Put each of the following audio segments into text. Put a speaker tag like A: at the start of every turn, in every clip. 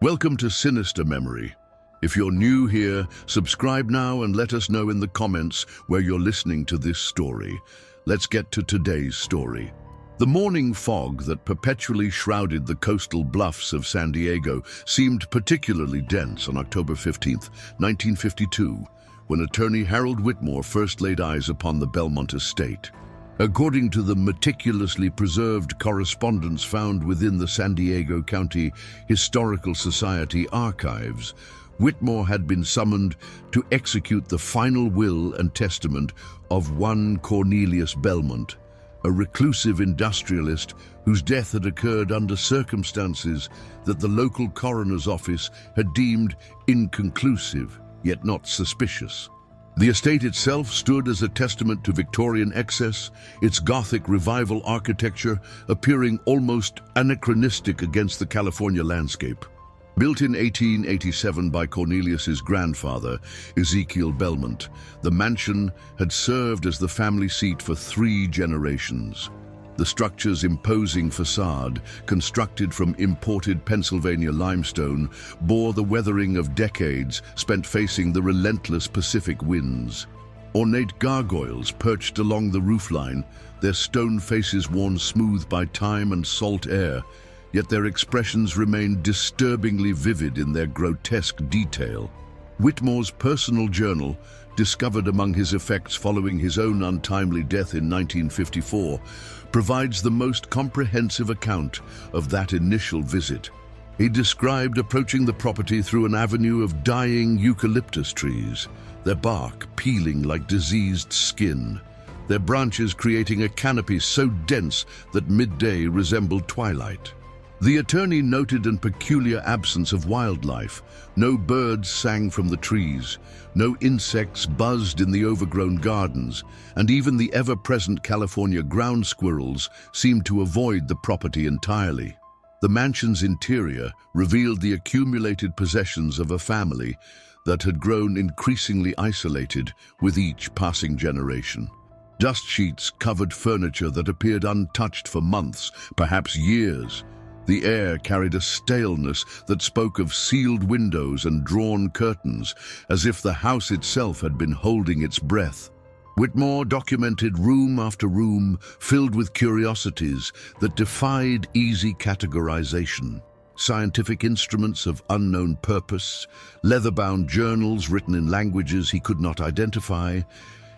A: Welcome to Sinister Memory. If you're new here, subscribe now and let us know in the comments where you're listening to this story. Let's get to today's story. The morning fog that perpetually shrouded the coastal bluffs of San Diego seemed particularly dense on October 15th, 1952, when attorney Harold Whitmore first laid eyes upon the Belmont estate. According to the meticulously preserved correspondence found within the San Diego County Historical Society archives, Whitmore had been summoned to execute the final will and testament of one Cornelius Belmont, a reclusive industrialist whose death had occurred under circumstances that the local coroner's office had deemed inconclusive, yet not suspicious. The estate itself stood as a testament to Victorian excess, its Gothic revival architecture appearing almost anachronistic against the California landscape. Built in 1887 by Cornelius's grandfather, Ezekiel Belmont, the mansion had served as the family seat for 3 generations. The structure's imposing facade, constructed from imported Pennsylvania limestone, bore the weathering of decades spent facing the relentless Pacific winds. Ornate gargoyles perched along the roofline, their stone faces worn smooth by time and salt air, yet their expressions remained disturbingly vivid in their grotesque detail. Whitmore's personal journal, discovered among his effects following his own untimely death in 1954, provides the most comprehensive account of that initial visit. He described approaching the property through an avenue of dying eucalyptus trees, their bark peeling like diseased skin, their branches creating a canopy so dense that midday resembled twilight. The attorney noted a peculiar absence of wildlife. No birds sang from the trees, no insects buzzed in the overgrown gardens, and even the ever-present California ground squirrels seemed to avoid the property entirely. The mansion's interior revealed the accumulated possessions of a family that had grown increasingly isolated with each passing generation. Dust sheets covered furniture that appeared untouched for months, perhaps years. The air carried a staleness that spoke of sealed windows and drawn curtains, as if the house itself had been holding its breath. Whitmore documented room after room filled with curiosities that defied easy categorization. Scientific instruments of unknown purpose, leather-bound journals written in languages he could not identify,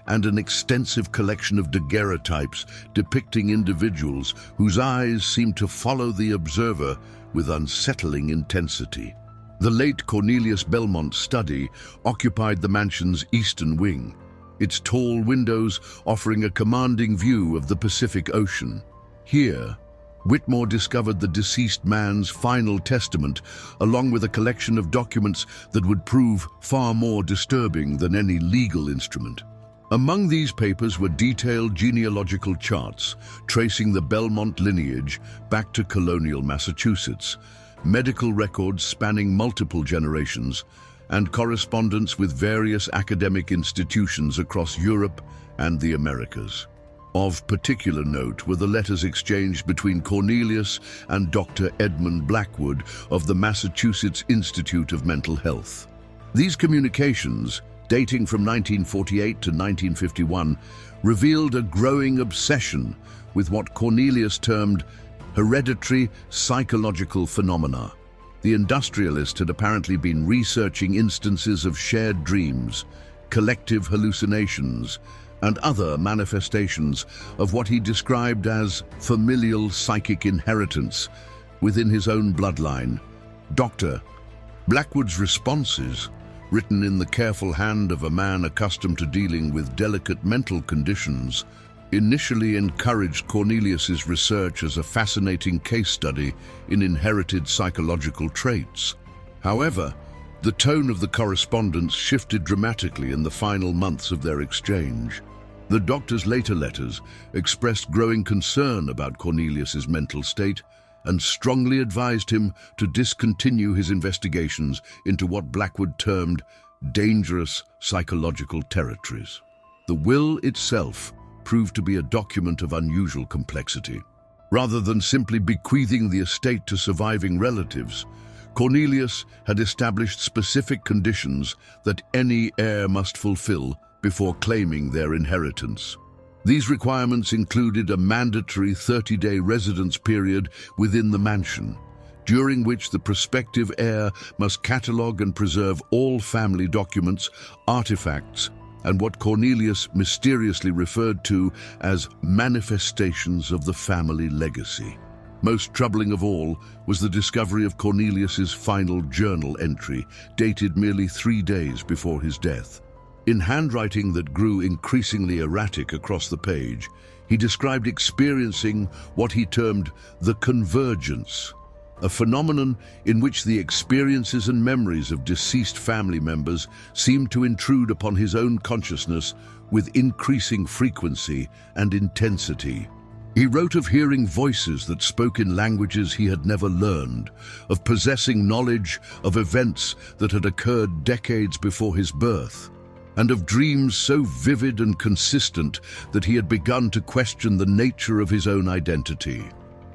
A: and an extensive collection of daguerreotypes depicting individuals whose eyes seemed to follow the observer with unsettling intensity. The late Cornelius Belmont's study occupied the mansion's eastern wing, its tall windows offering a commanding view of the Pacific Ocean. Here, Whitmore discovered the deceased man's final testament, along with a collection of documents that would prove far more disturbing than any legal instrument. Among these papers were detailed genealogical charts tracing the Belmont lineage back to colonial Massachusetts, medical records spanning multiple generations, and correspondence with various academic institutions across Europe and the Americas. Of particular note were the letters exchanged between Cornelius and Dr. Edmund Blackwood of the Massachusetts Institute of Mental Health. These communications, dating from 1948 to 1951, revealed a growing obsession with what Cornelius termed hereditary psychological phenomena. The industrialist had apparently been researching instances of shared dreams, collective hallucinations, and other manifestations of what he described as familial psychic inheritance within his own bloodline. Dr. Blackwood's responses, written in the careful hand of a man accustomed to dealing with delicate mental conditions, initially encouraged Cornelius's research as a fascinating case study in inherited psychological traits. However, the tone of the correspondence shifted dramatically in the final months of their exchange. The doctor's later letters expressed growing concern about Cornelius's mental state and strongly advised him to discontinue his investigations into what Blackwood termed dangerous psychological territories. The will itself proved to be a document of unusual complexity. Rather than simply bequeathing the estate to surviving relatives, Cornelius had established specific conditions that any heir must fulfill before claiming their inheritance. These requirements included a mandatory 30-day residence period within the mansion, during which the prospective heir must catalogue and preserve all family documents, artifacts, and what Cornelius mysteriously referred to as manifestations of the family legacy. Most troubling of all was the discovery of Cornelius's final journal entry, dated merely 3 days before his death. In handwriting that grew increasingly erratic across the page, he described experiencing what he termed the convergence, a phenomenon in which the experiences and memories of deceased family members seemed to intrude upon his own consciousness with increasing frequency and intensity. He wrote of hearing voices that spoke in languages he had never learned, of possessing knowledge of events that had occurred decades before his birth, and of dreams so vivid and consistent that he had begun to question the nature of his own identity.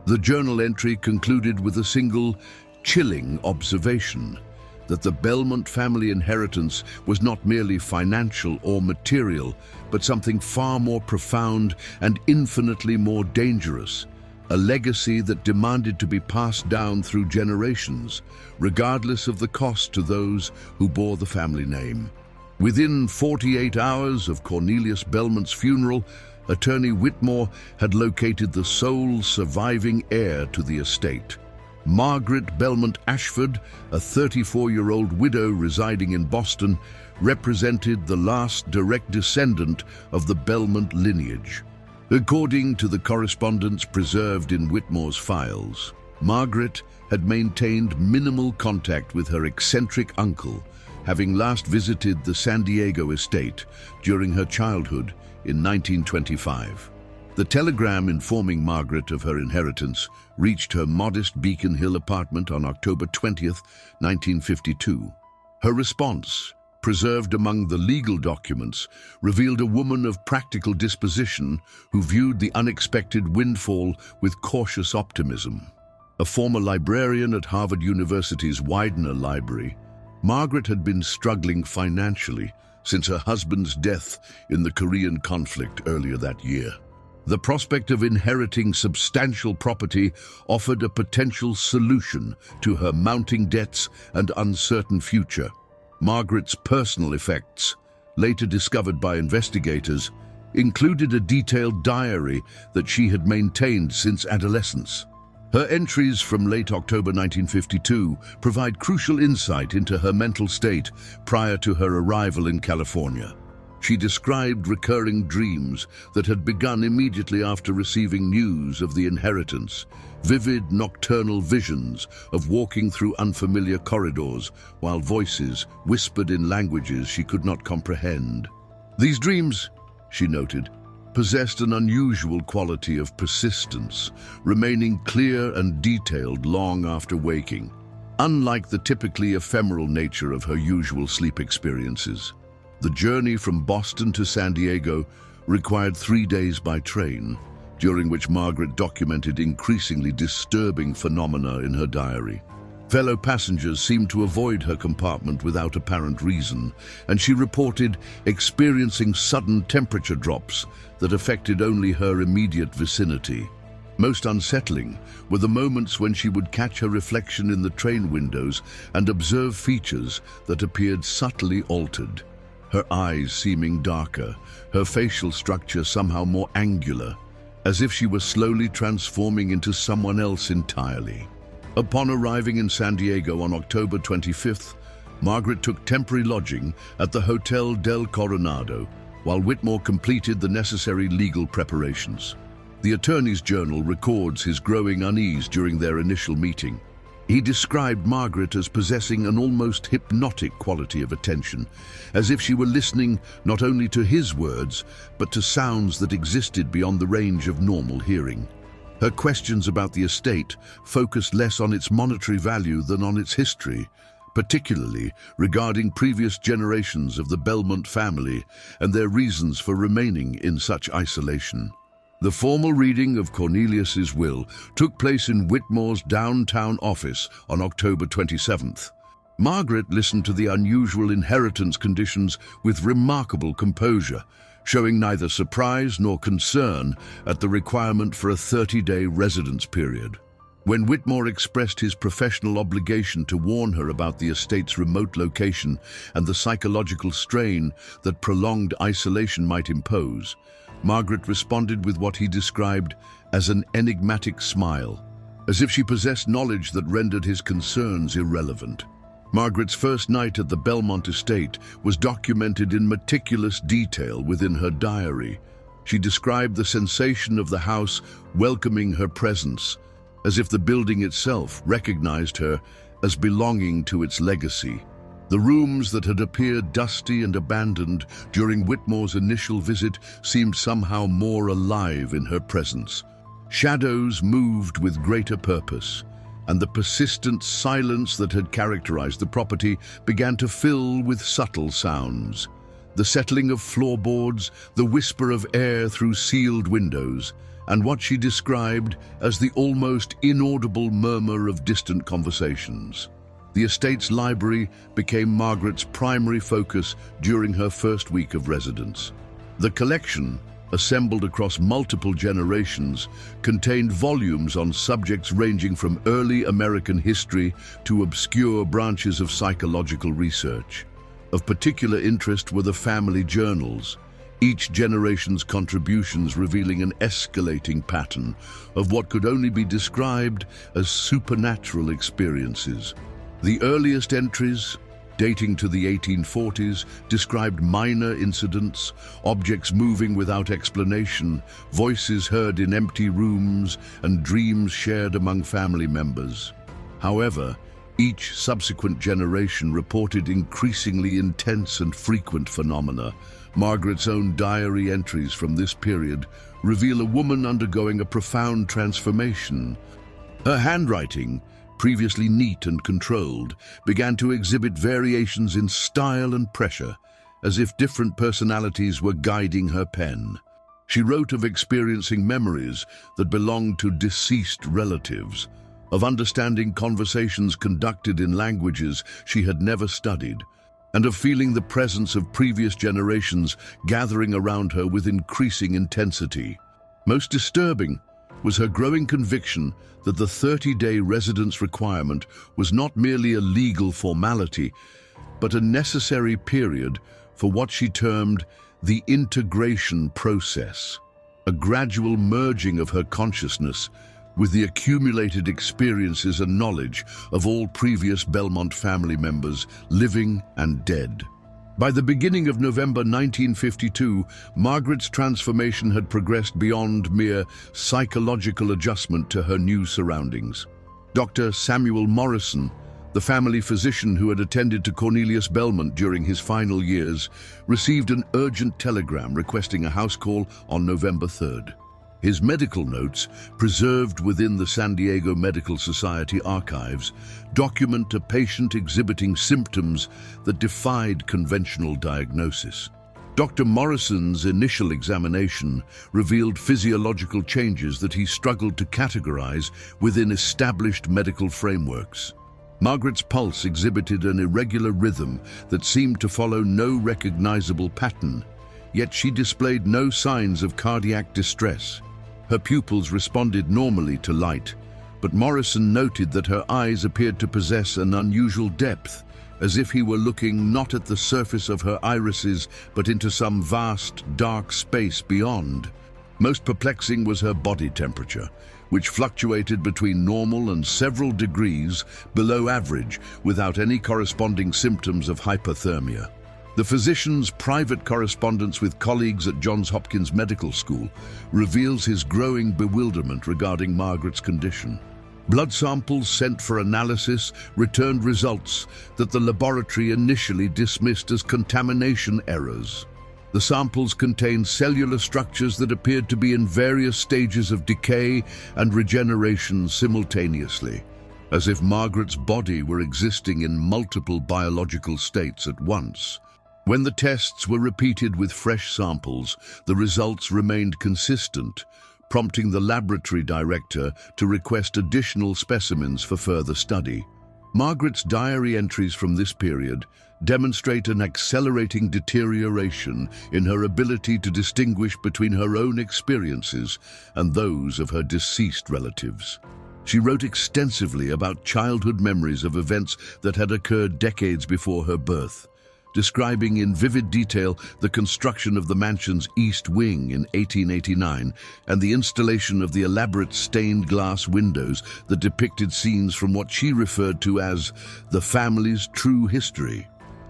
A: The journal entry concluded with a single, chilling observation: that the Belmont family inheritance was not merely financial or material, but something far more profound and infinitely more dangerous, a legacy that demanded to be passed down through generations, regardless of the cost to those who bore the family name. Within 48 hours of Cornelius Belmont's funeral, Attorney Whitmore had located the sole surviving heir to the estate. Margaret Belmont Ashford, a 34-year-old widow residing in Boston, represented the last direct descendant of the Belmont lineage. According to the correspondence preserved in Whitmore's files, Margaret had maintained minimal contact with her eccentric uncle, having last visited the San Diego estate during her childhood in 1925. The telegram informing Margaret of her inheritance reached her modest Beacon Hill apartment on October 20, 1952. Her response, preserved among the legal documents, revealed a woman of practical disposition who viewed the unexpected windfall with cautious optimism. A former librarian at Harvard University's Widener Library, Margaret had been struggling financially since her husband's death in the Korean conflict earlier that year. The prospect of inheriting substantial property offered a potential solution to her mounting debts and uncertain future. Margaret's personal effects, later discovered by investigators, included a detailed diary that she had maintained since adolescence. Her entries from late October 1952 provide crucial insight into her mental state prior to her arrival in California. She described recurring dreams that had begun immediately after receiving news of the inheritance, vivid nocturnal visions of walking through unfamiliar corridors while voices whispered in languages she could not comprehend. These dreams, she noted, possessed an unusual quality of persistence, remaining clear and detailed long after waking, unlike the typically ephemeral nature of her usual sleep experiences. The journey from Boston to San Diego required 3 days by train, during which Margaret documented increasingly disturbing phenomena in her diary. Fellow passengers seemed to avoid her compartment without apparent reason, and she reported experiencing sudden temperature drops that affected only her immediate vicinity. Most unsettling were the moments when she would catch her reflection in the train windows and observe features that appeared subtly altered, her eyes seeming darker, her facial structure somehow more angular, as if she were slowly transforming into someone else entirely. Upon arriving in San Diego on October 25th, Margaret took temporary lodging at the Hotel del Coronado, while Whitmore completed the necessary legal preparations. The attorney's journal records his growing unease during their initial meeting. He described Margaret as possessing an almost hypnotic quality of attention, as if she were listening not only to his words, but to sounds that existed beyond the range of normal hearing. Her questions about the estate focused less on its monetary value than on its history, particularly regarding previous generations of the Belmont family and their reasons for remaining in such isolation. The formal reading of Cornelius's will took place in Whitmore's downtown office on October 27th. Margaret listened to the unusual inheritance conditions with remarkable composure, showing neither surprise nor concern at the requirement for a 30-day residence period. When Whitmore expressed his professional obligation to warn her about the estate's remote location and the psychological strain that prolonged isolation might impose, Margaret responded with what he described as an enigmatic smile, as if she possessed knowledge that rendered his concerns irrelevant. Margaret's first night at the Belmont estate was documented in meticulous detail within her diary. She described the sensation of the house welcoming her presence, as if the building itself recognized her as belonging to its legacy. The rooms that had appeared dusty and abandoned during Whitmore's initial visit seemed somehow more alive in her presence. Shadows moved with greater purpose, and the persistent silence that had characterized the property began to fill with subtle sounds. The settling of floorboards, the whisper of air through sealed windows, and what she described as the almost inaudible murmur of distant conversations. The estate's library became Margaret's primary focus during her first week of residence. The collection, assembled across multiple generations, contained volumes on subjects ranging from early American history to obscure branches of psychological research. Of particular interest were the family journals, each generation's contributions revealing an escalating pattern of what could only be described as supernatural experiences. The earliest entries, dating to the 1840s, described minor incidents, objects moving without explanation, voices heard in empty rooms, and dreams shared among family members. However, each subsequent generation reported increasingly intense and frequent phenomena. Margaret's own diary entries from this period reveal a woman undergoing a profound transformation. Her handwriting, previously neat and controlled, began to exhibit variations in style and pressure, as if different personalities were guiding her pen. She wrote of experiencing memories that belonged to deceased relatives, of understanding conversations conducted in languages she had never studied, and of feeling the presence of previous generations gathering around her with increasing intensity. Most disturbing was her growing conviction that the 30-day residence requirement was not merely a legal formality, but a necessary period for what she termed the integration process, a gradual merging of her consciousness with the accumulated experiences and knowledge of all previous Belmont family members, living and dead. By the beginning of November 1952, Margaret's transformation had progressed beyond mere psychological adjustment to her new surroundings. Dr. Samuel Morrison, the family physician who had attended to Cornelius Belmont during his final years, received an urgent telegram requesting a house call on November 3rd. His medical notes, preserved within the San Diego Medical Society archives, document a patient exhibiting symptoms that defied conventional diagnosis. Dr. Morrison's initial examination revealed physiological changes that he struggled to categorize within established medical frameworks. Margaret's pulse exhibited an irregular rhythm that seemed to follow no recognizable pattern, yet she displayed no signs of cardiac distress. Her pupils responded normally to light, but Morrison noted that her eyes appeared to possess an unusual depth, as if he were looking not at the surface of her irises, but into some vast, dark space beyond. Most perplexing was her body temperature, which fluctuated between normal and several degrees below average without any corresponding symptoms of hypothermia. The physician's private correspondence with colleagues at Johns Hopkins Medical School reveals his growing bewilderment regarding Margaret's condition. Blood samples sent for analysis returned results that the laboratory initially dismissed as contamination errors. The samples contained cellular structures that appeared to be in various stages of decay and regeneration simultaneously, as if Margaret's body were existing in multiple biological states at once. When the tests were repeated with fresh samples, the results remained consistent, prompting the laboratory director to request additional specimens for further study. Margaret's diary entries from this period demonstrate an accelerating deterioration in her ability to distinguish between her own experiences and those of her deceased relatives. She wrote extensively about childhood memories of events that had occurred decades before her birth, describing in vivid detail the construction of the mansion's east wing in 1889 and the installation of the elaborate stained glass windows that depicted scenes from what she referred to as the family's true history.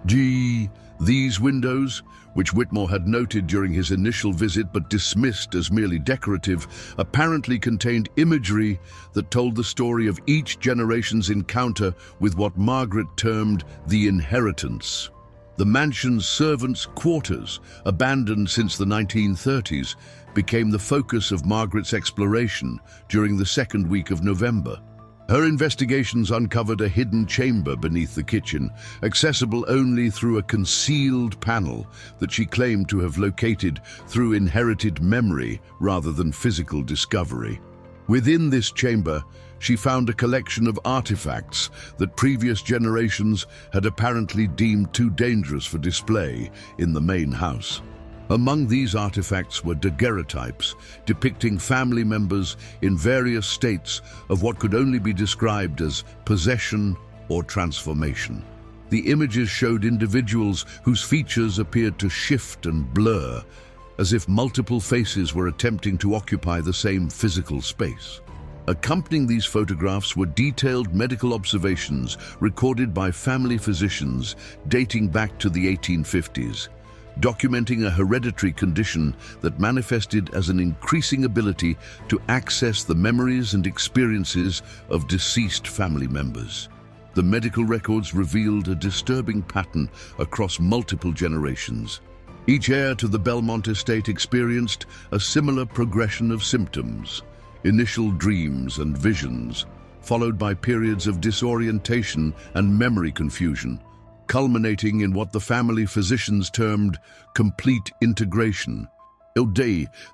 A: These windows, which Whitmore had noted during his initial visit but dismissed as merely decorative, apparently contained imagery that told the story of each generation's encounter with what Margaret termed the inheritance. The mansion's servants' quarters, abandoned since the 1930s, became the focus of Margaret's exploration during the second week of November. Her investigations uncovered a hidden chamber beneath the kitchen, accessible only through a concealed panel that she claimed to have located through inherited memory rather than physical discovery. Within this chamber, she found a collection of artifacts that previous generations had apparently deemed too dangerous for display in the main house. Among these artifacts were daguerreotypes depicting family members in various states of what could only be described as possession or transformation. The images showed individuals whose features appeared to shift and blur, as if multiple faces were attempting to occupy the same physical space. Accompanying these photographs were detailed medical observations recorded by family physicians dating back to the 1850s, documenting a hereditary condition that manifested as an increasing ability to access the memories and experiences of deceased family members. The medical records revealed a disturbing pattern across multiple generations. Each heir to the Belmont estate experienced a similar progression of symptoms: initial dreams and visions, followed by periods of disorientation and memory confusion, culminating in what the family physicians termed complete integration.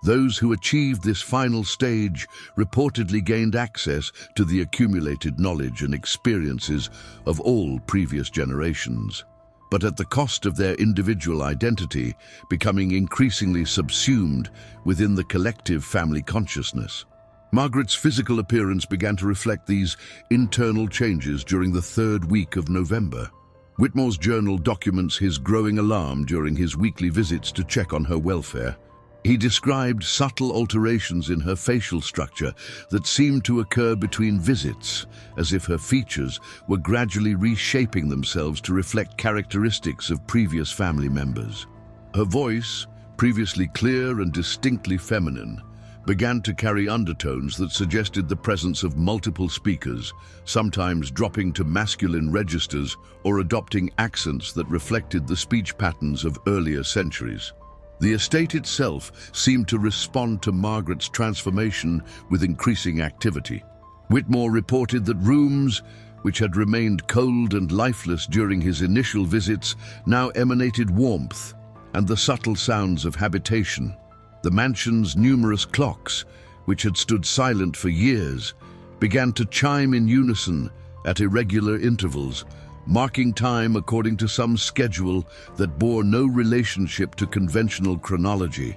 A: Those who achieved this final stage reportedly gained access to the accumulated knowledge and experiences of all previous generations, but at the cost of their individual identity becoming increasingly subsumed within the collective family consciousness. Margaret's physical appearance began to reflect these internal changes during the third week of November. Whitmore's journal documents his growing alarm during his weekly visits to check on her welfare. He described subtle alterations in her facial structure that seemed to occur between visits, as if her features were gradually reshaping themselves to reflect characteristics of previous family members. Her voice, previously clear and distinctly feminine, began to carry undertones that suggested the presence of multiple speakers, sometimes dropping to masculine registers or adopting accents that reflected the speech patterns of earlier centuries. The estate itself seemed to respond to Margaret's transformation with increasing activity. Whitmore reported that rooms, which had remained cold and lifeless during his initial visits, now emanated warmth and the subtle sounds of habitation. The mansion's numerous clocks, which had stood silent for years, began to chime in unison at irregular intervals, marking time according to some schedule that bore no relationship to conventional chronology.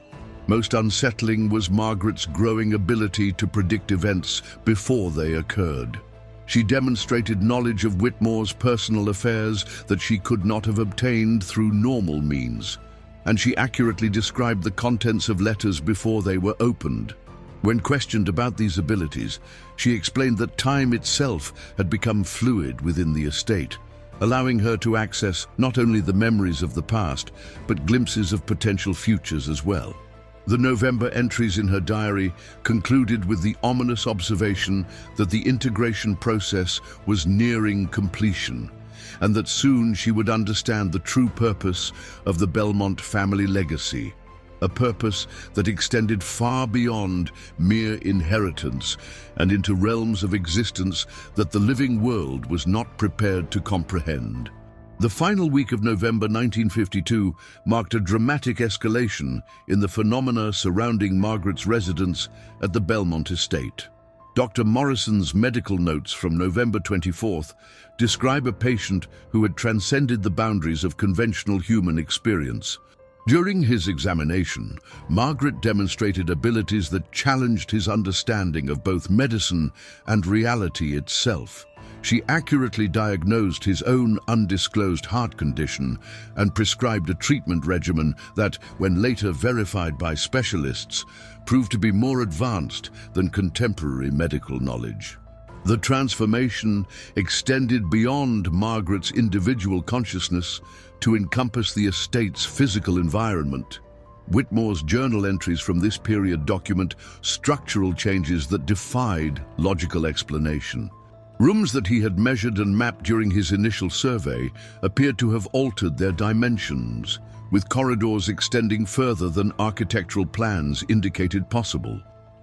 A: Most unsettling was Margaret's growing ability to predict events before they occurred. She demonstrated knowledge of Whitmore's personal affairs that she could not have obtained through normal means, and she accurately described the contents of letters before they were opened. When questioned about these abilities, she explained that time itself had become fluid within the estate, allowing her to access not only the memories of the past, but glimpses of potential futures as well. The November entries in her diary concluded with the ominous observation that the integration process was nearing completion, and that soon she would understand the true purpose of the Belmont family legacy, a purpose that extended far beyond mere inheritance and into realms of existence that the living world was not prepared to comprehend. The final week of November 1952 marked a dramatic escalation in the phenomena surrounding Margaret's residence at the Belmont estate. Dr. Morrison's medical notes from November 24th describe a patient who had transcended the boundaries of conventional human experience. During his examination, Margaret demonstrated abilities that challenged his understanding of both medicine and reality itself. She accurately diagnosed his own undisclosed heart condition and prescribed a treatment regimen that, when later verified by specialists, proved to be more advanced than contemporary medical knowledge. The transformation extended beyond Margaret's individual consciousness to encompass the estate's physical environment. Whitmore's journal entries from this period document structural changes that defied logical explanation. Rooms that he had measured and mapped during his initial survey appeared to have altered their dimensions, with corridors extending further than architectural plans indicated possible.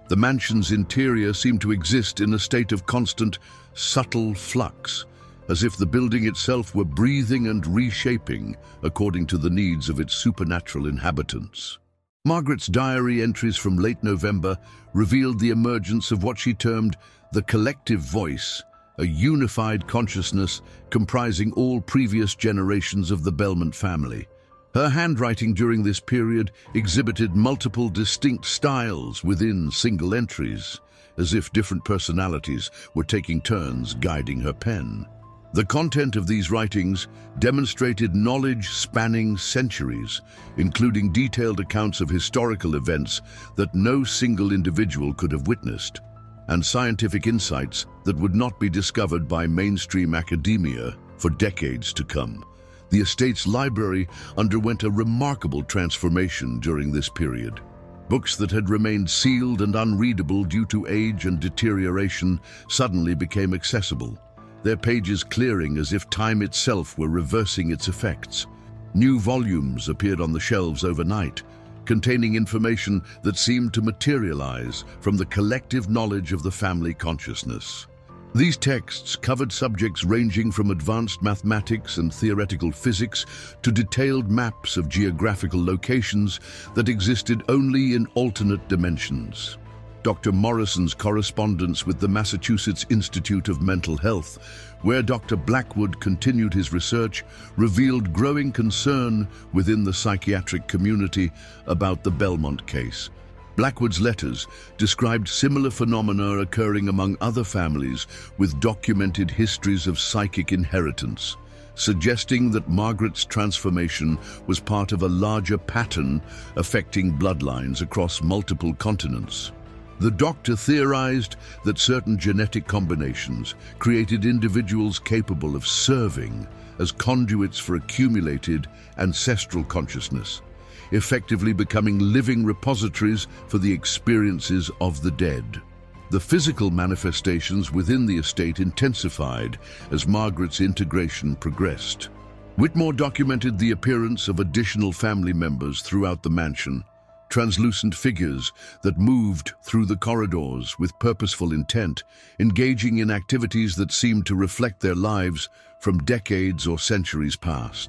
A: The mansion's interior seemed to exist in a state of constant, subtle flux, as if the building itself were breathing and reshaping according to the needs of its supernatural inhabitants. Margaret's diary entries from late November revealed the emergence of what she termed the collective voice, a unified consciousness comprising all previous generations of the Belmont family. Her handwriting during this period exhibited multiple distinct styles within single entries, as if different personalities were taking turns guiding her pen. The content of these writings demonstrated knowledge spanning centuries, including detailed accounts of historical events that no single individual could have witnessed, and scientific insights that would not be discovered by mainstream academia for decades to come. The estate's library underwent a remarkable transformation during this period. Books that had remained sealed and unreadable due to age and deterioration suddenly became accessible, their pages clearing as if time itself were reversing its effects. New volumes appeared on the shelves overnight, containing information that seemed to materialize from the collective knowledge of the family consciousness. These texts covered subjects ranging from advanced mathematics and theoretical physics to detailed maps of geographical locations that existed only in alternate dimensions. Dr. Morrison's correspondence with the Massachusetts Institute of Mental Health, where Dr. Blackwood continued his research, revealed growing concern within the psychiatric community about the Belmont case. Blackwood's letters described similar phenomena occurring among other families with documented histories of psychic inheritance, suggesting that Margaret's transformation was part of a larger pattern affecting bloodlines across multiple continents. The doctor theorized that certain genetic combinations created individuals capable of serving as conduits for accumulated ancestral consciousness, effectively becoming living repositories for the experiences of the dead. The physical manifestations within the estate intensified as Margaret's integration progressed. Whitmore documented the appearance of additional family members throughout the mansion, translucent figures that moved through the corridors with purposeful intent, engaging in activities that seemed to reflect their lives from decades or centuries past.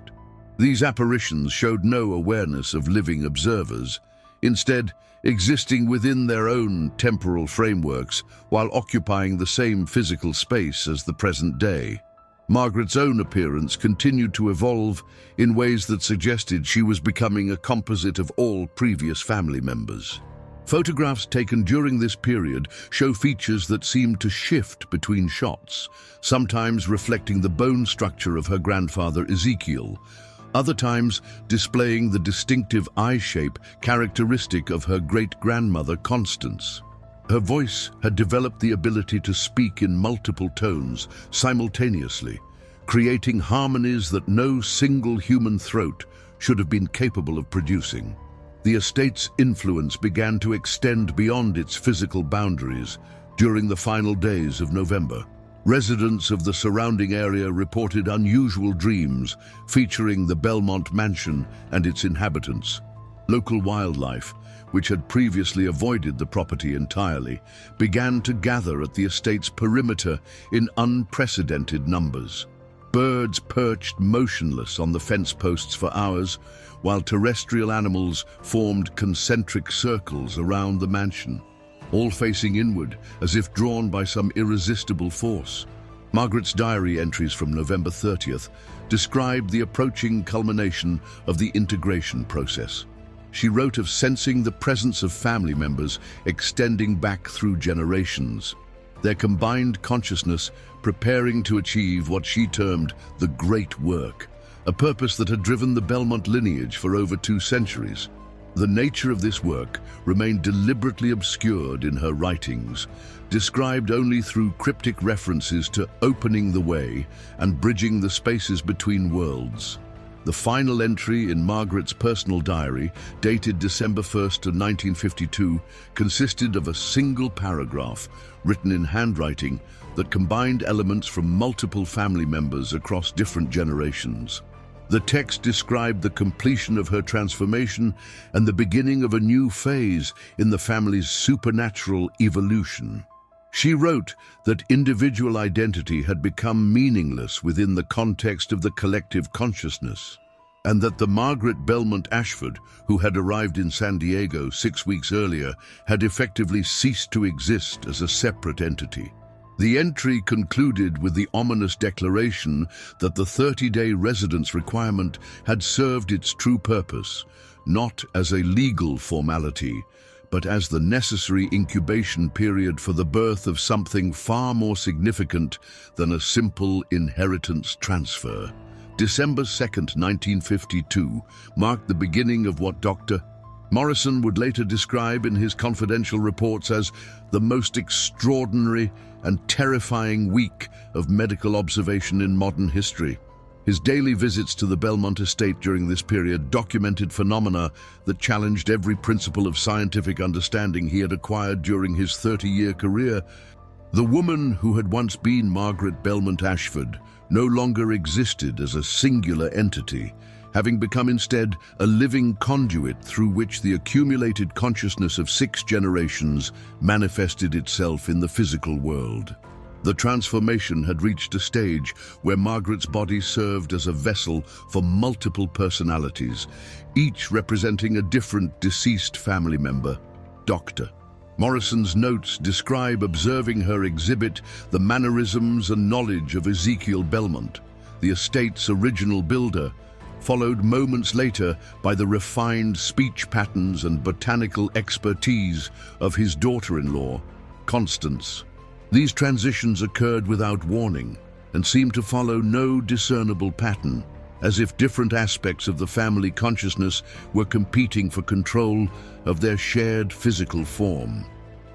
A: These apparitions showed no awareness of living observers, instead existing within their own temporal frameworks while occupying the same physical space as the present day. Margaret's own appearance continued to evolve in ways that suggested she was becoming a composite of all previous family members. Photographs taken during this period show features that seemed to shift between shots, sometimes reflecting the bone structure of her grandfather Ezekiel, other times displaying the distinctive eye shape characteristic of her great-grandmother Constance. Her voice had developed the ability to speak in multiple tones simultaneously, creating harmonies that no single human throat should have been capable of producing. The estate's influence began to extend beyond its physical boundaries during the final days of November. Residents of the surrounding area reported unusual dreams featuring the Belmont mansion and its inhabitants. Local wildlife, which had previously avoided the property entirely, began to gather at the estate's perimeter in unprecedented numbers. Birds perched motionless on the fence posts for hours, while terrestrial animals formed concentric circles around the mansion, all facing inward as if drawn by some irresistible force. Margaret's diary entries from November 30th described the approaching culmination of the integration process. She wrote of sensing the presence of family members extending back through generations, their combined consciousness preparing to achieve what she termed the Great Work, a purpose that had driven the Belmont lineage for over 2 centuries. The nature of this work remained deliberately obscured in her writings, described only through cryptic references to opening the way and bridging the spaces between worlds. The final entry in Margaret's personal diary, dated December 1st to 1952, consisted of a single paragraph written in handwriting that combined elements from multiple family members across different generations. The text described the completion of her transformation and the beginning of a new phase in the family's supernatural evolution. She wrote that individual identity had become meaningless within the context of the collective consciousness, and that the Margaret Belmont Ashford, who had arrived in San Diego 6 weeks earlier, had effectively ceased to exist as a separate entity. The entry concluded with the ominous declaration that the 30-day residence requirement had served its true purpose, not as a legal formality, but as the necessary incubation period for the birth of something far more significant than a simple inheritance transfer. December 2nd, 1952, marked the beginning of what Dr. Morrison would later describe in his confidential reports as the most extraordinary and terrifying week of medical observation in modern history. His daily visits to the Belmont estate during this period documented phenomena that challenged every principle of scientific understanding he had acquired during his 30-year career. The woman who had once been Margaret Belmont Ashford no longer existed as a singular entity, having become instead a living conduit through which the accumulated consciousness of 6 generations manifested itself in the physical world. The transformation had reached a stage where Margaret's body served as a vessel for multiple personalities, each representing a different deceased family member. Dr. Morrison's notes describe observing her exhibit the mannerisms and knowledge of Ezekiel Belmont, the estate's original builder, followed moments later by the refined speech patterns and botanical expertise of his daughter-in-law, Constance. These transitions occurred without warning and seemed to follow no discernible pattern, as if different aspects of the family consciousness were competing for control of their shared physical form.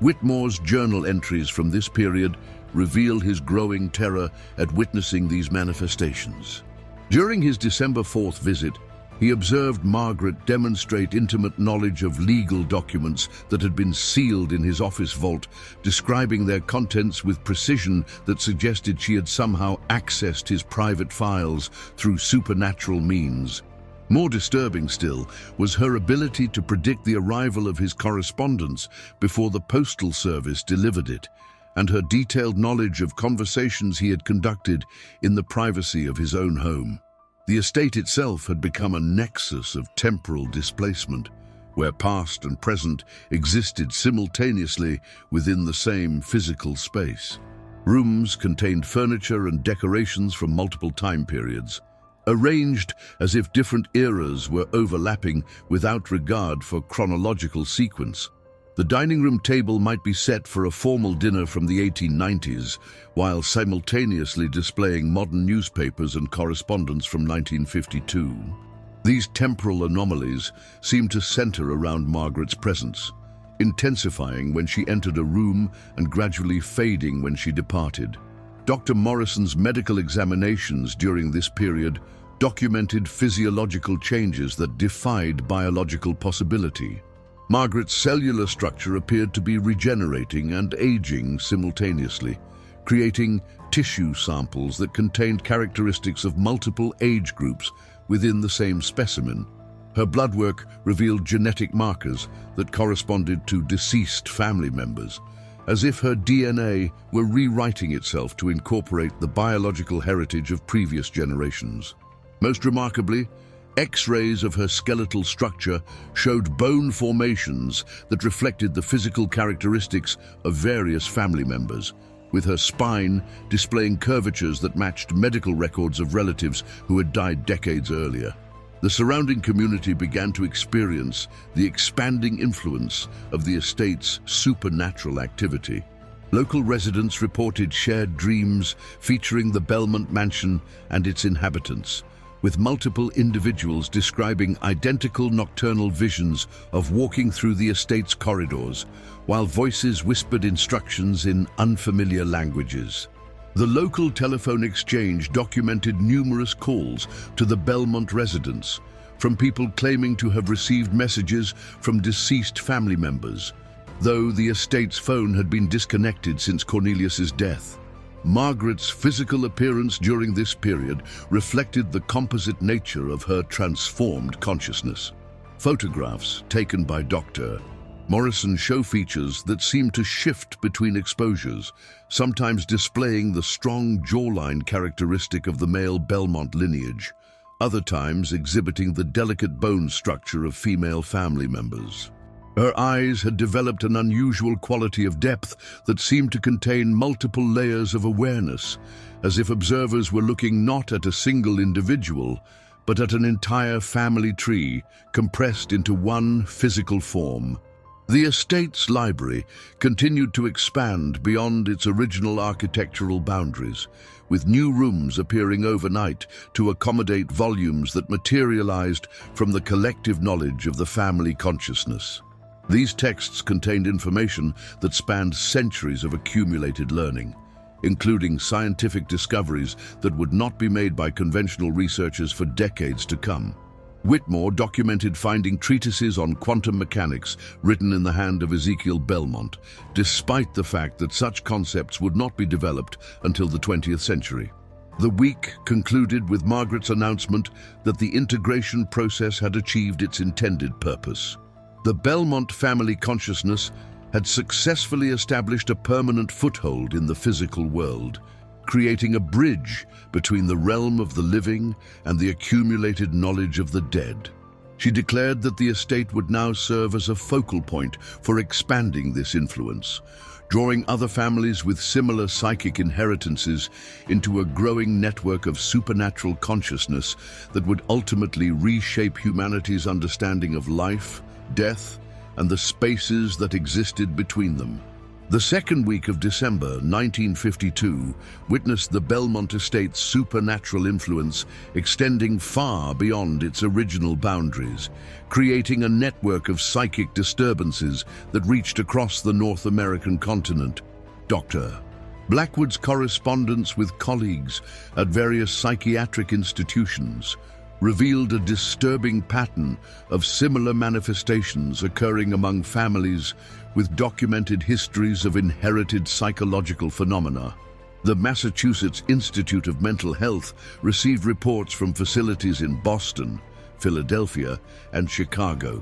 A: Whitmore's journal entries from this period reveal his growing terror at witnessing these manifestations. During his December 4th visit, he observed Margaret demonstrate intimate knowledge of legal documents that had been sealed in his office vault, describing their contents with precision that suggested she had somehow accessed his private files through supernatural means. More disturbing still was her ability to predict the arrival of his correspondence before the postal service delivered it, and her detailed knowledge of conversations he had conducted in the privacy of his own home. The estate itself had become a nexus of temporal displacement, where past and present existed simultaneously within the same physical space. Rooms contained furniture and decorations from multiple time periods, arranged as if different eras were overlapping without regard for chronological sequence. The dining room table might be set for a formal dinner from the 1890s, while simultaneously displaying modern newspapers and correspondence from 1952. These temporal anomalies seemed to center around Margaret's presence, intensifying when she entered a room and gradually fading when she departed. Dr. Morrison's medical examinations during this period documented physiological changes that defied biological possibility. Margaret's cellular structure appeared to be regenerating and aging simultaneously, creating tissue samples that contained characteristics of multiple age groups within the same specimen. Her blood work revealed genetic markers that corresponded to deceased family members, as if her DNA were rewriting itself to incorporate the biological heritage of previous generations. Most remarkably, X-rays of her skeletal structure showed bone formations that reflected the physical characteristics of various family members, with her spine displaying curvatures that matched medical records of relatives who had died decades earlier. The surrounding community began to experience the expanding influence of the estate's supernatural activity. Local residents reported shared dreams featuring the Belmont mansion and its inhabitants, with multiple individuals describing identical nocturnal visions of walking through the estate's corridors, while voices whispered instructions in unfamiliar languages. The local telephone exchange documented numerous calls to the Belmont residents, from people claiming to have received messages from deceased family members, though the estate's phone had been disconnected since Cornelius's death. Margaret's physical appearance during this period reflected the composite nature of her transformed consciousness. Photographs taken by Dr. Morrison show features that seem to shift between exposures, sometimes displaying the strong jawline characteristic of the male Belmont lineage, other times exhibiting the delicate bone structure of female family members. Her eyes had developed an unusual quality of depth that seemed to contain multiple layers of awareness, as if observers were looking not at a single individual, but at an entire family tree compressed into one physical form. The estate's library continued to expand beyond its original architectural boundaries, with new rooms appearing overnight to accommodate volumes that materialized from the collective knowledge of the family consciousness. These texts contained information that spanned centuries of accumulated learning, including scientific discoveries that would not be made by conventional researchers for decades to come. Whitmore documented finding treatises on quantum mechanics written in the hand of Ezekiel Belmont, despite the fact that such concepts would not be developed until the 20th century. The week concluded with Margaret's announcement that the integration process had achieved its intended purpose. The Belmont family consciousness had successfully established a permanent foothold in the physical world, creating a bridge between the realm of the living and the accumulated knowledge of the dead. She declared that the estate would now serve as a focal point for expanding this influence, drawing other families with similar psychic inheritances into a growing network of supernatural consciousness that would ultimately reshape humanity's understanding of life, death, and the spaces that existed between them. The second week of December 1952 witnessed the Belmont estate's supernatural influence extending far beyond its original boundaries, creating a network of psychic disturbances that reached across the North American continent. Dr. Blackwood's correspondence with colleagues at various psychiatric institutions revealed a disturbing pattern of similar manifestations occurring among families with documented histories of inherited psychological phenomena. The Massachusetts Institute of Mental Health received reports from facilities in Boston, Philadelphia, and Chicago,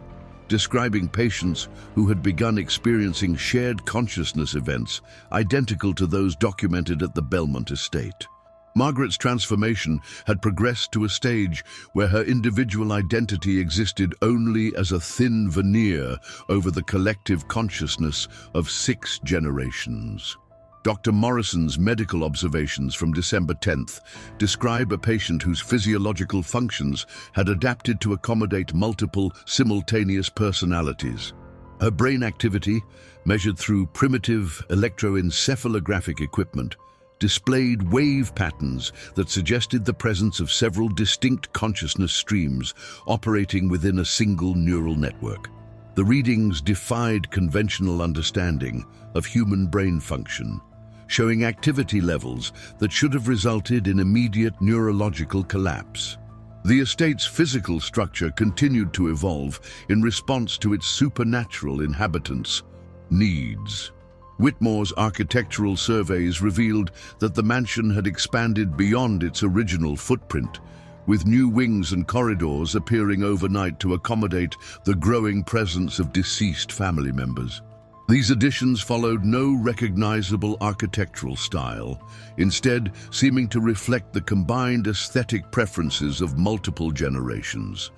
A: describing patients who had begun experiencing shared consciousness events identical to those documented at the Belmont estate. Margaret's transformation had progressed to a stage where her individual identity existed only as a thin veneer over the collective consciousness of 6 generations. Dr. Morrison's medical observations from December 10th describe a patient whose physiological functions had adapted to accommodate multiple, simultaneous personalities. Her brain activity, measured through primitive electroencephalographic equipment, displayed wave patterns that suggested the presence of several distinct consciousness streams operating within a single neural network. The readings defied conventional understanding of human brain function, showing activity levels that should have resulted in immediate neurological collapse. The estate's physical structure continued to evolve in response to its supernatural inhabitants' needs. Whitmore's architectural surveys revealed that the mansion had expanded beyond its original footprint, with new wings and corridors appearing overnight to accommodate the growing presence of deceased family members. These additions followed no recognizable architectural style, instead seeming to reflect the combined aesthetic preferences of multiple generations.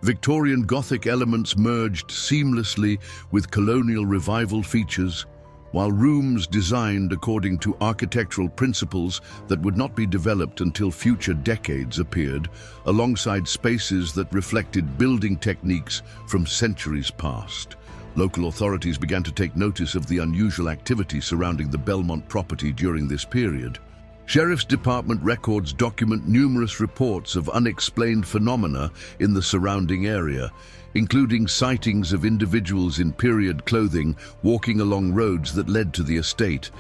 A: Victorian Gothic elements merged seamlessly with colonial revival features, while rooms designed according to architectural principles that would not be developed until future decades appeared, alongside spaces that reflected building techniques from centuries past. Local authorities began to take notice of the unusual activity surrounding the Belmont property during this period. Sheriff's Department records document numerous reports of unexplained phenomena in the surrounding area, including sightings of individuals in period clothing walking along roads that led to the estate,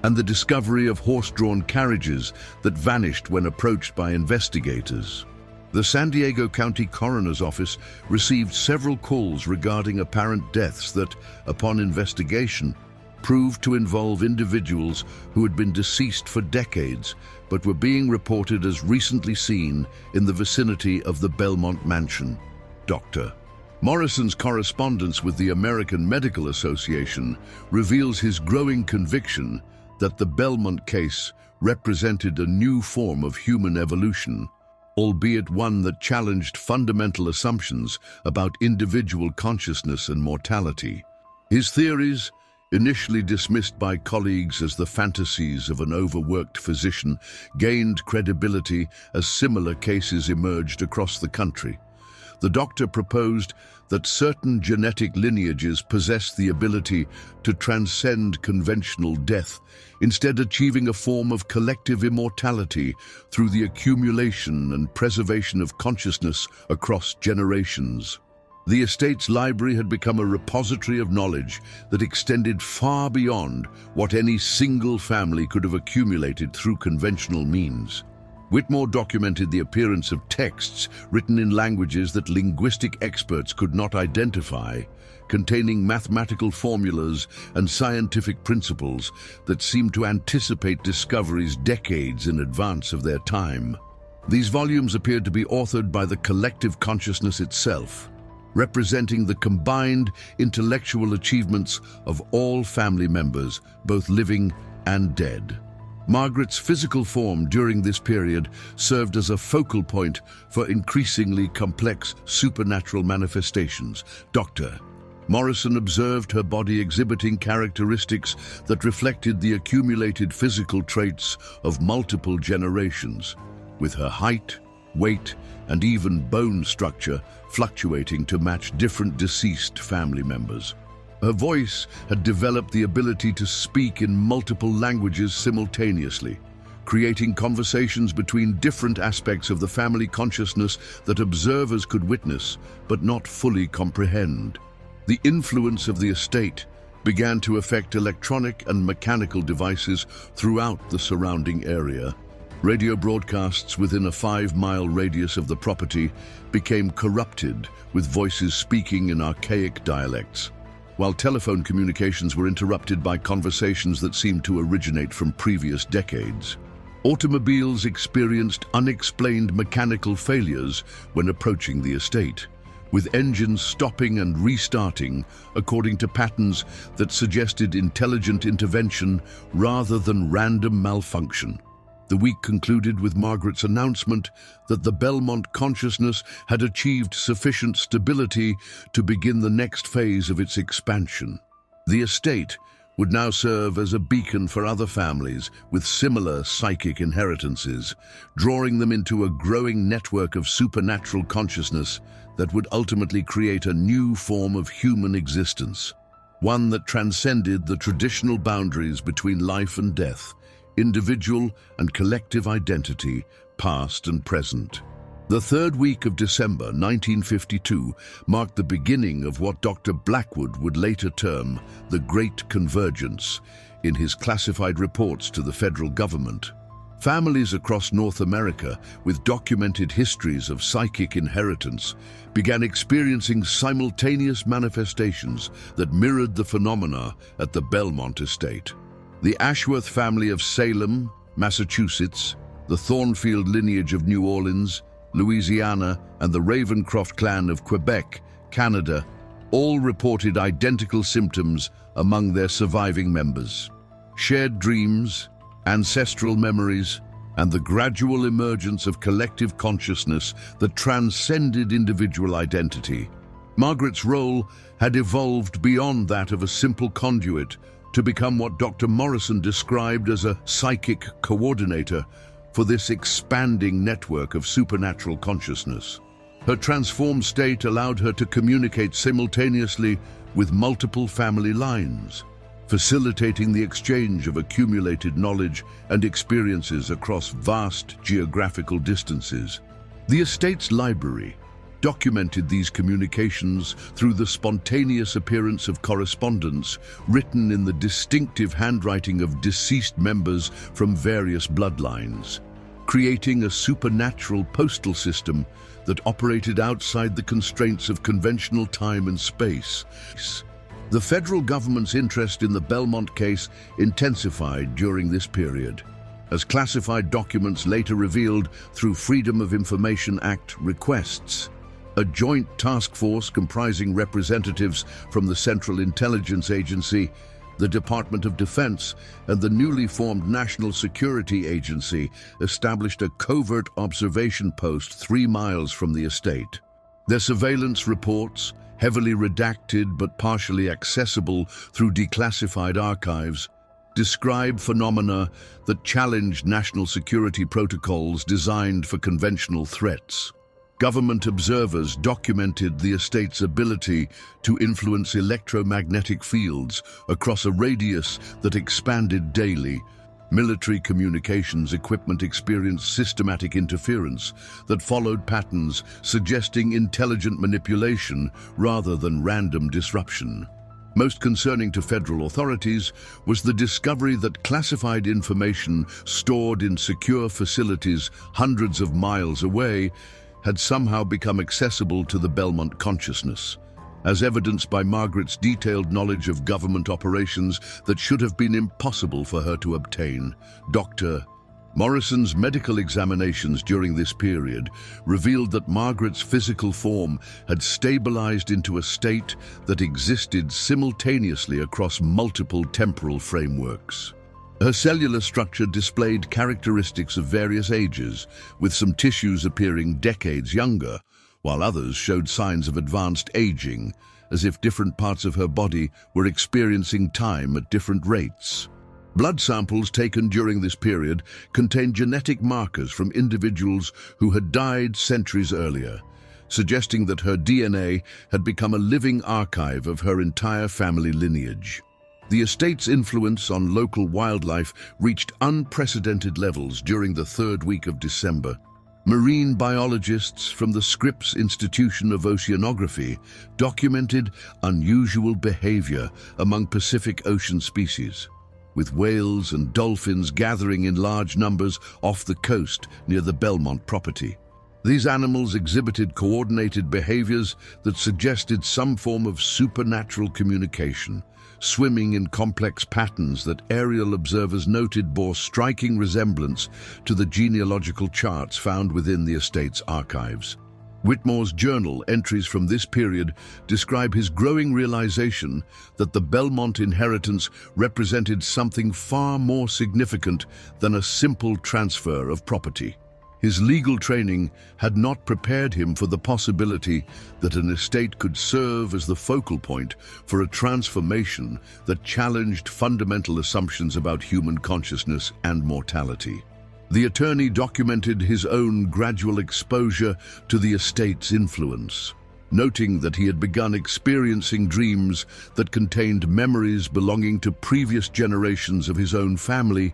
A: and the discovery of horse-drawn carriages that vanished when approached by investigators. The San Diego County Coroner's Office received several calls regarding apparent deaths that, upon investigation, proved to involve individuals who had been deceased for decades but were being reported as recently seen in the vicinity of the Belmont mansion. Dr. Morrison's correspondence with the American Medical Association reveals his growing conviction that the Belmont case represented a new form of human evolution, albeit one that challenged fundamental assumptions about individual consciousness and mortality. His theories, initially dismissed by colleagues as the fantasies of an overworked physician, gained credibility as similar cases emerged across the country. The doctor proposed that certain genetic lineages possess the ability to transcend conventional death, instead achieving a form of collective immortality through the accumulation and preservation of consciousness across generations. The estate's library had become a repository of knowledge that extended far beyond what any single family could have accumulated through conventional means. Whitmore documented the appearance of texts written in languages that linguistic experts could not identify, containing mathematical formulas and scientific principles that seemed to anticipate discoveries decades in advance of their time. These volumes appeared to be authored by the collective consciousness itself, representing the combined intellectual achievements of all family members, both living and dead. Margaret's physical form during this period served as a focal point for increasingly complex supernatural manifestations. Dr. Morrison observed her body exhibiting characteristics that reflected the accumulated physical traits of multiple generations, with her height, weight, and even bone structure fluctuating to match different deceased family members. Her voice had developed the ability to speak in multiple languages simultaneously, creating conversations between different aspects of the family consciousness that observers could witness but not fully comprehend. The influence of the estate began to affect electronic and mechanical devices throughout the surrounding area. Radio broadcasts within a 5-mile radius of the property became corrupted, with voices speaking in archaic dialects, while telephone communications were interrupted by conversations that seemed to originate from previous decades. Automobiles experienced unexplained mechanical failures when approaching the estate, with engines stopping and restarting according to patterns that suggested intelligent intervention rather than random malfunction. The week concluded with Margaret's announcement that the Belmont consciousness had achieved sufficient stability to begin the next phase of its expansion. The estate would now serve as a beacon for other families with similar psychic inheritances, drawing them into a growing network of supernatural consciousness that would ultimately create a new form of human existence, one that transcended the traditional boundaries between life and death, individual and collective identity, past and present. The third week of December 1952 marked the beginning of what Dr. Blackwood would later term the Great Convergence in his classified reports to the federal government. Families across North America with documented histories of psychic inheritance began experiencing simultaneous manifestations that mirrored the phenomena at the Belmont estate. The Ashworth family of Salem, Massachusetts, the Thornfield lineage of New Orleans, Louisiana, and the Ravencroft clan of Quebec, Canada, all reported identical symptoms among their surviving members. Shared dreams, ancestral memories, and the gradual emergence of collective consciousness that transcended individual identity. Margaret's role had evolved beyond that of a simple conduit to become what Dr. Morrison described as a psychic coordinator for this expanding network of supernatural consciousness. Her transformed state allowed her to communicate simultaneously with multiple family lines, facilitating the exchange of accumulated knowledge and experiences across vast geographical distances. The estate's library documented these communications through the spontaneous appearance of correspondence written in the distinctive handwriting of deceased members from various bloodlines, creating a supernatural postal system that operated outside the constraints of conventional time and space. The federal government's interest in the Belmont case intensified during this period, as classified documents later revealed through Freedom of Information Act requests. A joint task force comprising representatives from the Central Intelligence Agency, the Department of Defense, and the newly formed National Security Agency established a covert observation post 3 miles from the estate. Their surveillance reports, heavily redacted but partially accessible through declassified archives, describe phenomena that challenged national security protocols designed for conventional threats. Government observers documented the estate's ability to influence electromagnetic fields across a radius that expanded daily. Military communications equipment experienced systematic interference that followed patterns suggesting intelligent manipulation rather than random disruption. Most concerning to federal authorities was the discovery that classified information stored in secure facilities hundreds of miles away had somehow become accessible to the Belmont consciousness, as evidenced by Margaret's detailed knowledge of government operations that should have been impossible for her to obtain. Dr. Morrison's medical examinations during this period revealed that Margaret's physical form had stabilized into a state that existed simultaneously across multiple temporal frameworks. Her cellular structure displayed characteristics of various ages, with some tissues appearing decades younger, while others showed signs of advanced aging, as if different parts of her body were experiencing time at different rates. Blood samples taken during this period contained genetic markers from individuals who had died centuries earlier, suggesting that her DNA had become a living archive of her entire family lineage. The estate's influence on local wildlife reached unprecedented levels during the 3rd week of December. Marine biologists from the Scripps Institution of Oceanography documented unusual behavior among Pacific Ocean species, with whales and dolphins gathering in large numbers off the coast near the Belmont property. These animals exhibited coordinated behaviors that suggested some form of supernatural communication, swimming in complex patterns that aerial observers noted bore striking resemblance to the genealogical charts found within the estate's archives. Whitmore's journal entries from this period describe his growing realization that the Belmont inheritance represented something far more significant than a simple transfer of property. His legal training had not prepared him for the possibility that an estate could serve as the focal point for a transformation that challenged fundamental assumptions about human consciousness and mortality. The attorney documented his own gradual exposure to the estate's influence, noting that he had begun experiencing dreams that contained memories belonging to previous generations of his own family,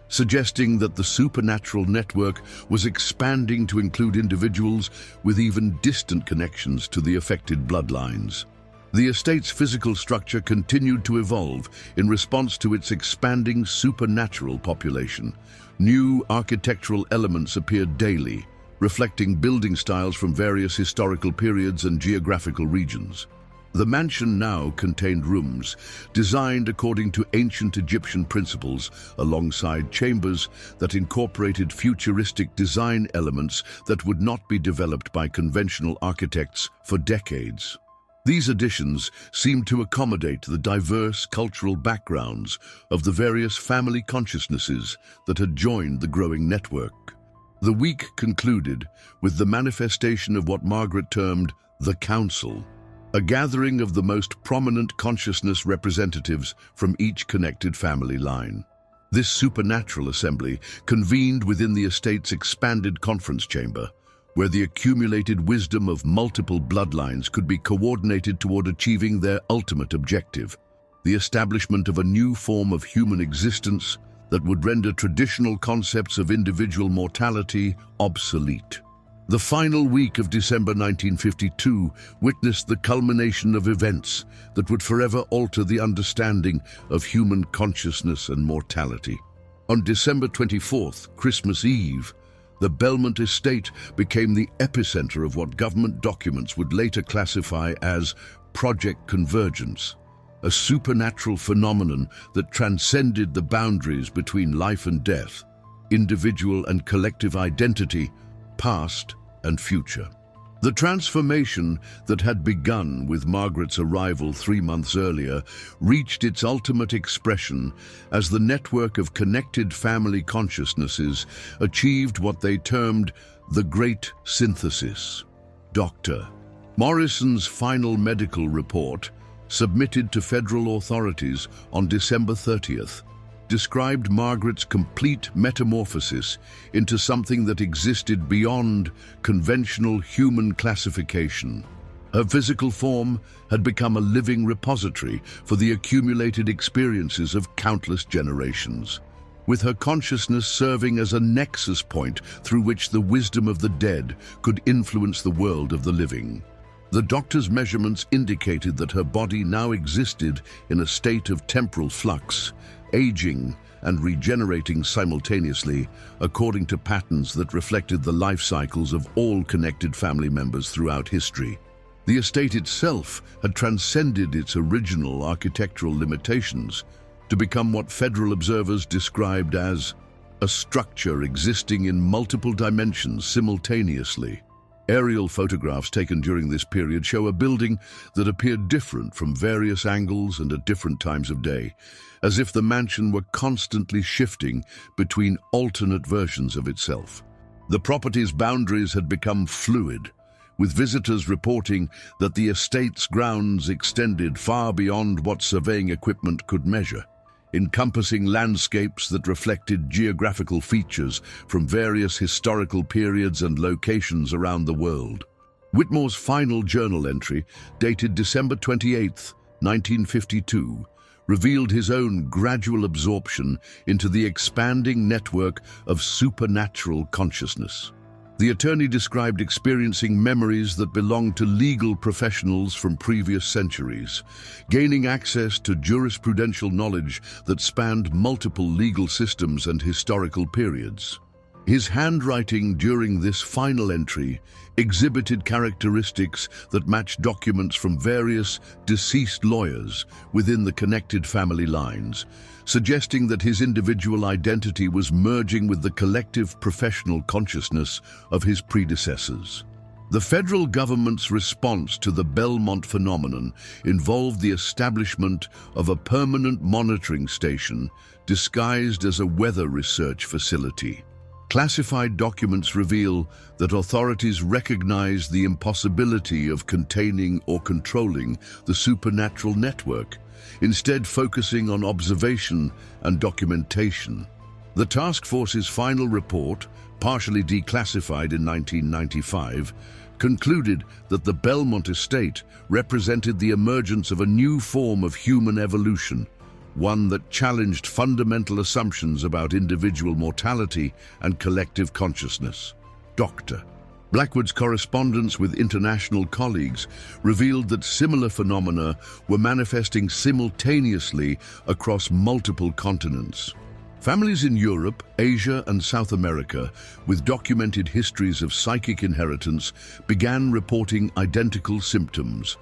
A: suggesting that the supernatural network was expanding to include individuals with even distant connections to the affected bloodlines. The estate's physical structure continued to evolve in response to its expanding supernatural population. New architectural elements appeared daily, reflecting building styles from various historical periods and geographical regions. The mansion now contained rooms designed according to ancient Egyptian principles, alongside chambers that incorporated futuristic design elements that would not be developed by conventional architects for decades. These additions seemed to accommodate the diverse cultural backgrounds of the various family consciousnesses that had joined the growing network. The week concluded with the manifestation of what Margaret termed the Council, a gathering of the most prominent consciousness representatives from each connected family line. This supernatural assembly convened within the estate's expanded conference chamber, where the accumulated wisdom of multiple bloodlines could be coordinated toward achieving their ultimate objective, the establishment of a new form of human existence that would render traditional concepts of individual mortality obsolete. The final week of December 1952 witnessed the culmination of events that would forever alter the understanding of human consciousness and mortality. On December 24th, Christmas Eve, the Belmont estate became the epicenter of what government documents would later classify as Project Convergence, a supernatural phenomenon that transcended the boundaries between life and death, individual and collective identity, past and future. The transformation that had begun with Margaret's arrival 3 months earlier reached its ultimate expression as the network of connected family consciousnesses achieved what they termed the Great Synthesis. Dr. Morrison's final medical report, submitted to federal authorities on December 30th, described Margaret's complete metamorphosis into something that existed beyond conventional human classification. Her physical form had become a living repository for the accumulated experiences of countless generations, with her consciousness serving as a nexus point through which the wisdom of the dead could influence the world of the living. The doctor's measurements indicated that her body now existed in a state of temporal flux, aging and regenerating simultaneously according to patterns that reflected the life cycles of all connected family members throughout history. The estate itself had transcended its original architectural limitations to become what federal observers described as a structure existing in multiple dimensions simultaneously. Aerial photographs taken during this period show a building that appeared different from various angles and at different times of day, as if the mansion were constantly shifting between alternate versions of itself. The property's boundaries had become fluid, with visitors reporting that the estate's grounds extended far beyond what surveying equipment could measure, encompassing landscapes that reflected geographical features from various historical periods and locations around the world. Whitmore's final journal entry, dated December 28, 1952, revealed his own gradual absorption into the expanding network of supernatural consciousness. The attorney described experiencing memories that belonged to legal professionals from previous centuries, gaining access to jurisprudential knowledge that spanned multiple legal systems and historical periods. His handwriting during this final entry exhibited characteristics that matched documents from various deceased lawyers within the connected family lines, suggesting that his individual identity was merging with the collective professional consciousness of his predecessors. The federal government's response to the Belmont phenomenon involved the establishment of a permanent monitoring station disguised as a weather research facility. Classified documents reveal that authorities recognized the impossibility of containing or controlling the supernatural network, instead focusing on observation and documentation. The task force's final report, partially declassified in 1995, concluded that the Belmont estate represented the emergence of a new form of human evolution, one that challenged fundamental assumptions about individual mortality and collective consciousness. Dr. Blackwood's correspondence with international colleagues revealed that similar phenomena were manifesting simultaneously across multiple continents. Families in Europe, Asia, and South America, with documented histories of psychic inheritance, began reporting identical symptoms,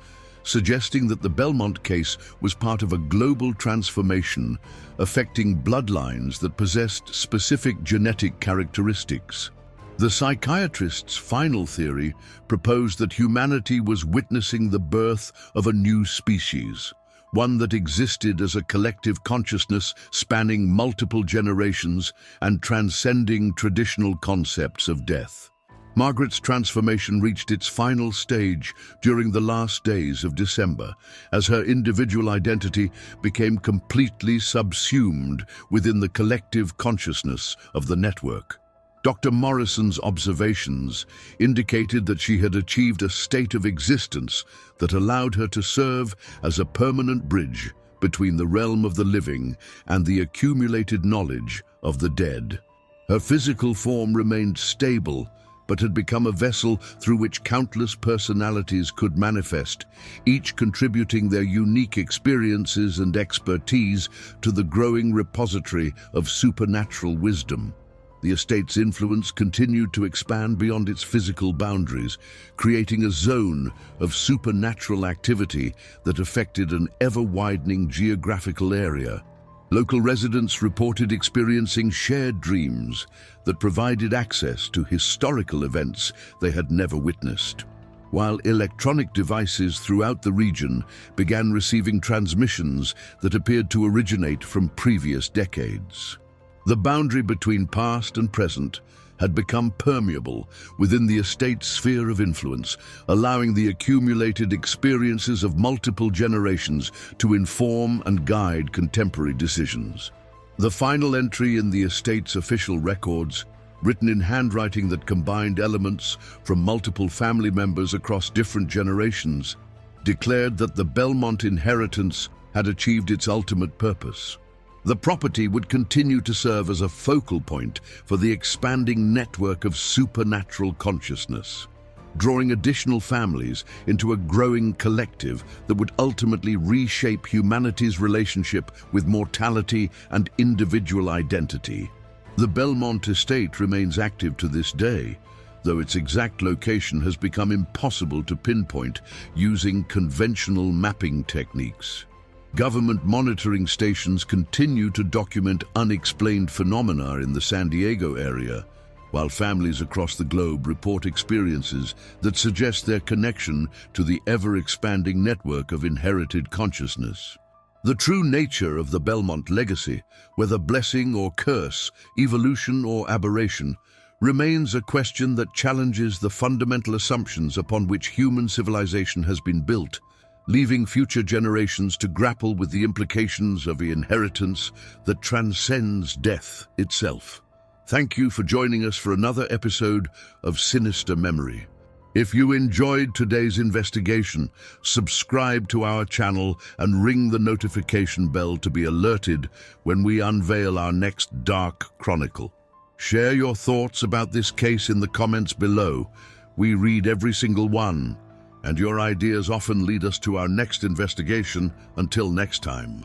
A: suggesting that the Belmont case was part of a global transformation affecting bloodlines that possessed specific genetic characteristics. The psychiatrist's final theory proposed that humanity was witnessing the birth of a new species, one that existed as a collective consciousness spanning multiple generations and transcending traditional concepts of death. Margaret's transformation reached its final stage during the last days of December, as her individual identity became completely subsumed within the collective consciousness of the network. Dr. Morrison's observations indicated that she had achieved a state of existence that allowed her to serve as a permanent bridge between the realm of the living and the accumulated knowledge of the dead. Her physical form remained stable, but had become a vessel through which countless personalities could manifest, each contributing their unique experiences and expertise to the growing repository of supernatural wisdom. The estate's influence continued to expand beyond its physical boundaries, creating a zone of supernatural activity that affected an ever-widening geographical area. Local residents reported experiencing shared dreams that provided access to historical events they had never witnessed, while electronic devices throughout the region began receiving transmissions that appeared to originate from previous decades. The boundary between past and present had become permeable within the estate's sphere of influence, allowing the accumulated experiences of multiple generations to inform and guide contemporary decisions. The final entry in the estate's official records, written in handwriting that combined elements from multiple family members across different generations, declared that the Belmont inheritance had achieved its ultimate purpose. The property would continue to serve as a focal point for the expanding network of supernatural consciousness, drawing additional families into a growing collective that would ultimately reshape humanity's relationship with mortality and individual identity. The Belmont estate remains active to this day, though its exact location has become impossible to pinpoint using conventional mapping techniques. Government monitoring stations continue to document unexplained phenomena in the San Diego area, while families across the globe report experiences that suggest their connection to the ever-expanding network of inherited consciousness. The true nature of the Belmont legacy, whether blessing or curse, evolution or aberration, remains a question that challenges the fundamental assumptions upon which human civilization has been built, leaving future generations to grapple with the implications of the inheritance that transcends death itself. Thank you for joining us for another episode of Sinister Memory. If you enjoyed today's investigation, subscribe to our channel and ring the notification bell to be alerted when we unveil our next dark chronicle. Share your thoughts about this case in the comments below. We read every single one, and your ideas often lead us to our next investigation. Until next time.